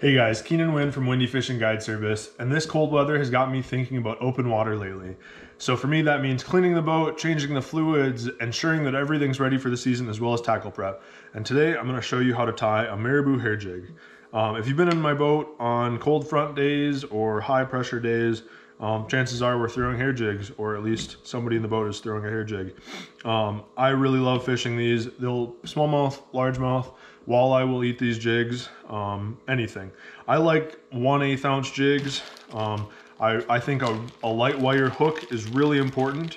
Hey guys, Keenan Wynn from Windy Fishing Guide Service, and this cold weather has got me thinking about open water lately. So for me that means cleaning the boat, changing the fluids, ensuring that everything's ready for the season as well as tackle prep. And today I'm going to show you how to tie a Marabou hair jig. If you've been in my boat on cold front days or high pressure days, chances are we're throwing hair jigs, or at least somebody in the boat is throwing a hair jig. I really love fishing these. They'll smallmouth, largemouth, walleye will eat these jigs, anything. I like 1/8 ounce jigs. I think a light wire hook is really important.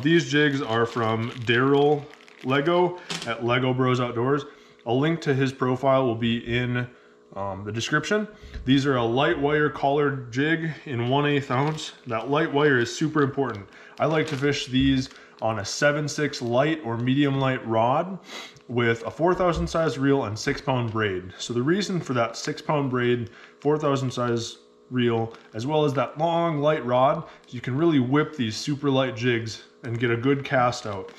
These jigs are from Daryl Lego at Lego Bros Outdoors. A link to his profile will be in the description. These are a light wire collared jig in 1/8 ounce. That light wire is super important. I like to fish these on a 7/6 light or medium light rod with a 4,000 size reel and 6-pound braid. So the reason for that 6-pound braid, 4,000 size reel, as well as that long light rod, you can really whip these super light jigs and get a good cast out,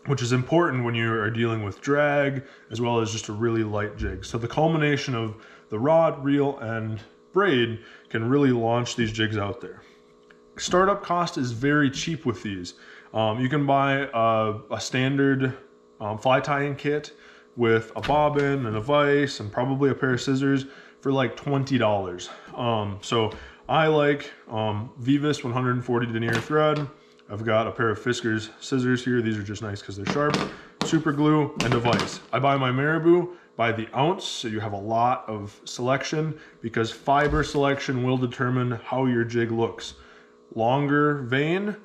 which is important when you are dealing with drag as well as just a really light jig. So the culmination of the rod, reel, and braid can really launch these jigs out there. Startup cost is very cheap with these. You can buy a standard fly tying kit with a bobbin and a vise and probably a pair of scissors for like $20. So I like Vivis 140 denier thread. I've got a pair of Fiskars scissors here. These are just nice because they're sharp. Super glue and a vise. I buy my Marabou by the ounce, so you have a lot of selection, because fiber selection will determine how your jig looks. Longer vein,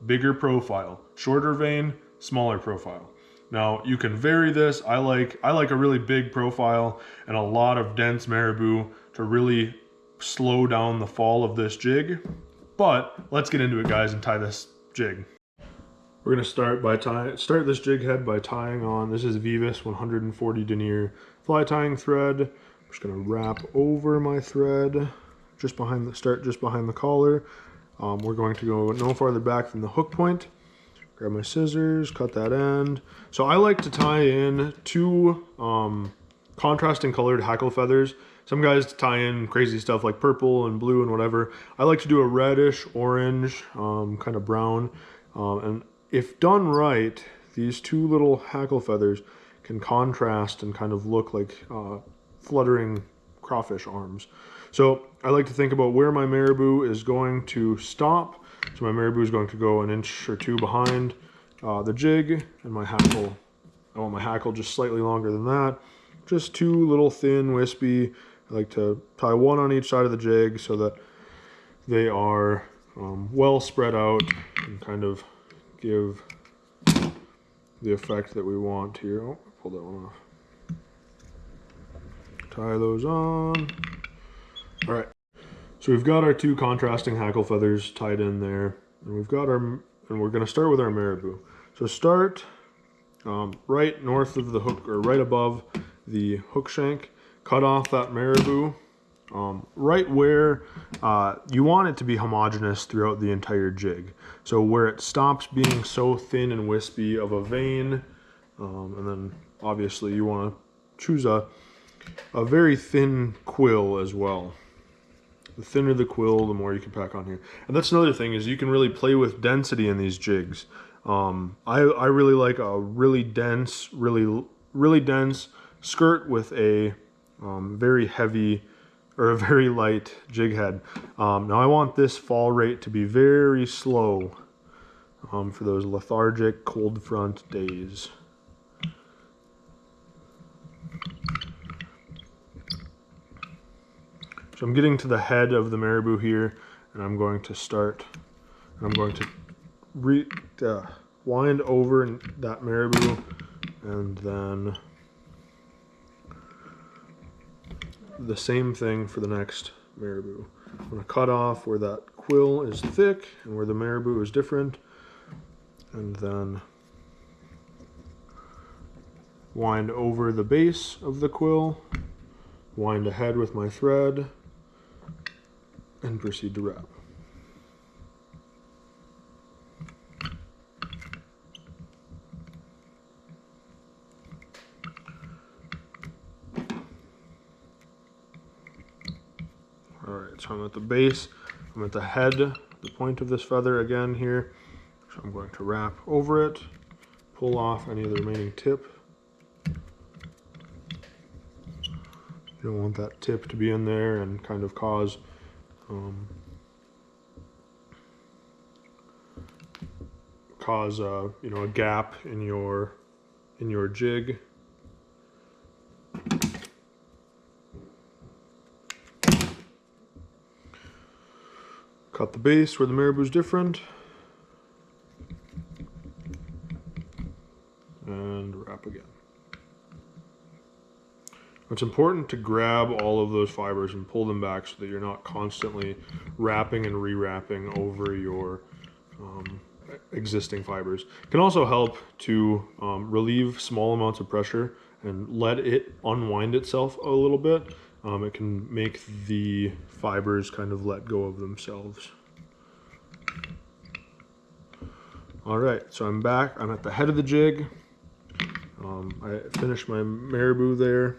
bigger profile. Shorter vein, smaller profile. Now you can vary this. I like a really big profile and a lot of dense Marabou to really slow down the fall of this jig. But let's get into it, guys, and tie this jig. We're gonna start this jig head by tying on, this is Vivis 140 denier fly tying thread. I'm just gonna wrap over my thread just behind the collar. We're going to go no farther back than the hook point. Grab my scissors, cut that end. So I like to tie in two contrasting colored hackle feathers. Some guys tie in crazy stuff like purple and blue and whatever. I like to do a reddish, orange, kind of brown. And if done right, these two little hackle feathers can contrast and kind of look like fluttering crawfish arms. So I like to think about where my Marabou is going to stop. So my Marabou is going to go 1 or 2 inches behind the jig, and my hackle, I want my hackle just slightly longer than that. Just two little thin, wispy. I like to tie one on each side of the jig so that they are well spread out and kind of give the effect that we want here. Oh, pull that one off. Tie those on. All right. So we've got our two contrasting hackle feathers tied in there, and we're going to start with our Marabou. So start right north of the hook, or right above the hook shank. Cut off that Marabou right where you want it to be homogeneous throughout the entire jig. So where it stops being so thin and wispy of a vein, and then obviously you want to choose a very thin quill as well. The thinner the quill, the more you can pack on here. And that's another thing, is you can really play with density in these jigs. I really like a really dense skirt with a very heavy or a very light jig head. Now I want this fall rate to be very slow for those lethargic cold front days. So I'm getting to the head of the Marabou here, and I'm going to start, and I'm going to wind over that Marabou, and then the same thing for the next Marabou. I'm going to cut off where that quill is thick and where the Marabou is different, and then wind over the base of the quill, wind ahead with my thread, and proceed to wrap. so I'm at the base, I'm at the head, the point of this feather again here. So I'm going to wrap over it, pull off any of the remaining tip. You don't want that tip to be in there and kind of cause you know, a gap in your jig. Cut the base where the Marabou's different, and wrap again. It's important to grab all of those fibers and pull them back so that you're not constantly wrapping and re-wrapping over your existing fibers. It can also help to relieve small amounts of pressure and let it unwind itself a little bit. It can make the fibers kind of let go of themselves. All right, so I'm back. I'm at the head of the jig. I finished my Marabou there.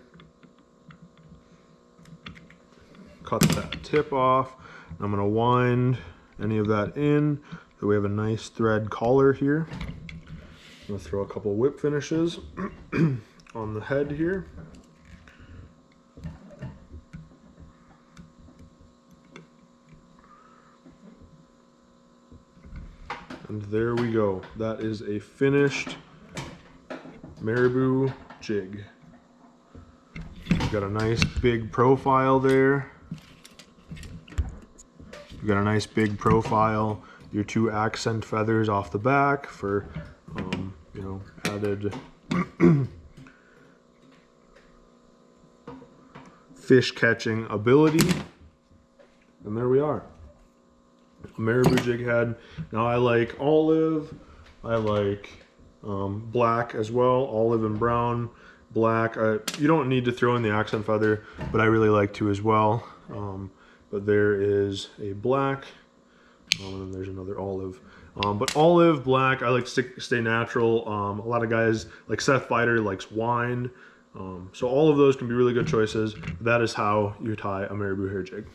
Cut that tip off. I'm going to wind any of that in. So we have a nice thread collar here. I'm going to throw a couple whip finishes on the head here. And there we go. That is a finished Marabou jig. We've got a nice big profile there. You've got a nice big profile, your two accent feathers off the back for, you know, added fish catching ability. And there we are. A Marabou jig head. Now I like olive, I like black as well, olive and brown, black. You don't need to throw in the accent feather, but I really like to as well. But there is a black, and then there's another olive. But olive, black, I like to stay natural. A lot of guys, like Seth Fighter, likes wine. So all of those can be really good choices. That is how you tie a Marabou hair jig.